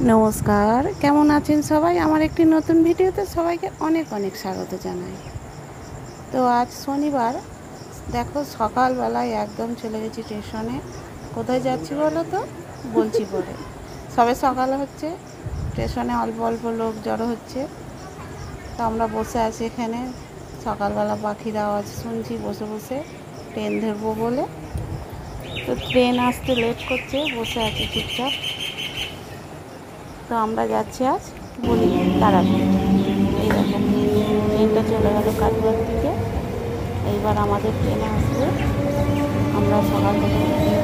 নমস্কার, কেমন আছেন সবাই? আমার একটি নতুন ভিডিওতে সবাইকে অনেক অনেক স্বাগত জানাই। তো আজ শনিবার, দেখো সকালবেলায় একদম চলে গেছি স্টেশনে। কোথায় যাচ্ছি বলো তো? বলছি পরে। সবে সকাল হচ্ছে, স্টেশনে অল্প অল্প লোক জড়ো হচ্ছে। তো আমরা বসে আছি এখানে, সকালবেলা পাখির আওয়াজ শুনছি বসে বসে, ট্রেন ধরবো বলে। তো ট্রেন আসতে লেট করছে, বসে আছি চুপচাপ। তো আমরা যাচ্ছি আজ বলি তারাপীঠ। এই দেখো ট্রেনটা চলে গেল কাটোয়ার দিকে, এইবার আমাদের ট্রেন আসবে। আমরা সকাল থেকে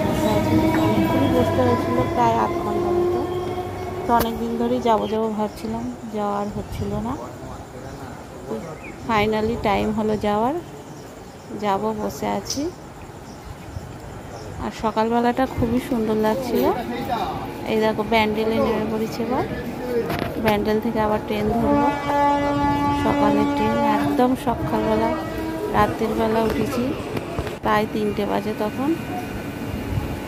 বসে আছি, অনেকক্ষণই বসতে হয়েছিল, প্রায় 8 ঘন্টা মতো। তো অনেক দিন ধরেই যাবো ভাবছিলাম, যাওয়া আর হচ্ছিল না। ফাইনালি টাইম হলো যাওয়ার, যাব, বসে আছি। আর সকালবেলাটা খুবই সুন্দর লাগছিল। এই দেখো ব্যান্ডেলে নেমে পড়েছে, এবার ব্যান্ডেল থেকে আবার ট্রেন ধরবো। সকালের ট্রেন, একদম সকালবেলা, রাতের বেলা উঠেছি, প্রায় 3টে বাজে তখন।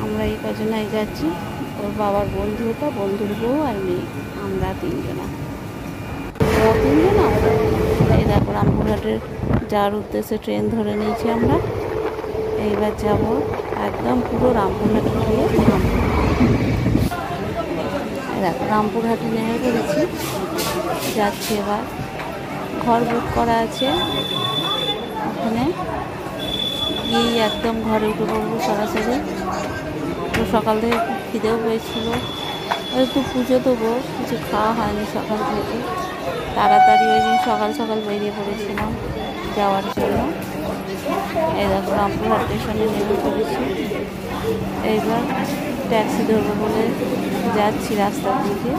আমরা এই কজনাই যাচ্ছি, ওর বাবার বন্ধু, ওটা বন্ধুর বউ আর মেয়ে, আমরা 3জনা। এই দেখো রামপুরহাটের যাওয়ার উদ্দেশ্যে ট্রেন ধরে নিয়েছি আমরা। এইবার যাব একদম পুরো রামপুরহাটে গিয়ে দেখো রামপুরহাটে নেমে পড়েছি, যাচ্ছি এবার। ঘর বুক করা আছে, ওখানে গিয়েই একদম ঘরে উঠে পড়বো সরাসরি। তো সকাল থেকে খুব খিদেও পেয়েছিল, একটু পুজো দেবো, কিছু খাওয়া হয়নি সকাল থেকে। তাড়াতাড়ি ওই দিন সকাল সকাল বেরিয়ে পড়েছিলাম যাওয়ার জন্য। এই দেখো রামপুরহাট স্টেশনে নেমে পড়েছি। এইবার ট্যাক্সি ধরবো বলে যাচ্ছি রাস্তার দিকে।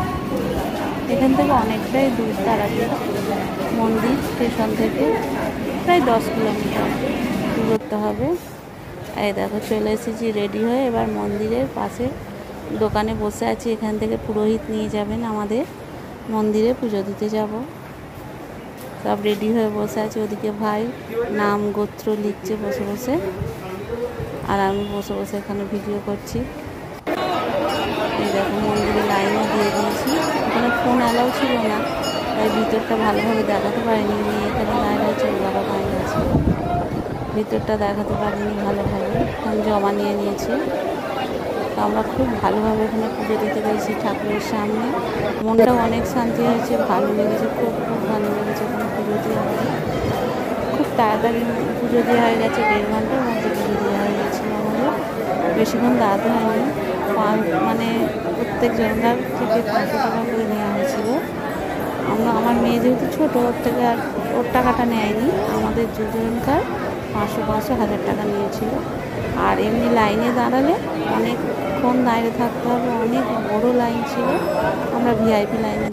এখান থেকে অনেকটাই দূর তারাপীঠ মন্দির, স্টেশন থেকে প্রায় 10 কিলোমিটার দূরত্ব হবে। এই দেখো চলে এসেছি রেডি হয়ে, এবার মন্দিরের পাশে দোকানে বসে আছি। এখান থেকে পুরোহিত নিয়ে যাবেন আমাদের মন্দিরে, পুজো দিতে যাব। সব রেডি হয়ে বসে আছি। ওদিকে ভাই নাম গোত্র লিখছে বসে বসে, আর আমি বসে বসে এখানে ভিডিও করছি। এই দেখো মন্দিরে লাইনও দিয়ে দিয়েছি। এখানে ফোন অ্যালাউ ছিল না, তাই ভিতরটা ভালোভাবে দেখাতে পারিনি। এখানে দাঁড়িয়ে আছে, বাবা দাঁড়িয়ে আছে, ভিতরটা দেখাতে পারিনি ভালোভাবে। ফোন জমা নিয়ে নিয়েছি। তো আমরা খুব ভালোভাবে এখানে পুজো দিতে পেরেছি ঠাকুরের সামনে। মনটাও অনেক শান্তি হয়েছে, ভালো লেগেছে, খুব খুব ভালো লেগেছে এখানে পুজো দেওয়া হয়। খুব তাড়াতাড়ি পুজো দেওয়া হয়ে গেছে, 1.5 ঘন্টার মধ্যে পুজো দেওয়া হয়ে গেছিলো আমাদের। বেশিক্ষণ দাঁড়াতে হয়নি, মানে প্রত্যেক জনকার থেকে 500 টাকা করে নেওয়া হয়েছিল। আমার মেয়ে যেহেতু ছোটো, ওর থেকে আর ওর টাকাটা নেয়নি, আমাদের দুজনকার 500 1000 টাকা নিয়েছিল। আর এমনি লাইনে দাঁড়ালে অনেকক্ষণ দাঁড়িয়ে থাকতে হবে, অনেক বড় লাইন ছিল। আমরা ভিআইপি লাইনে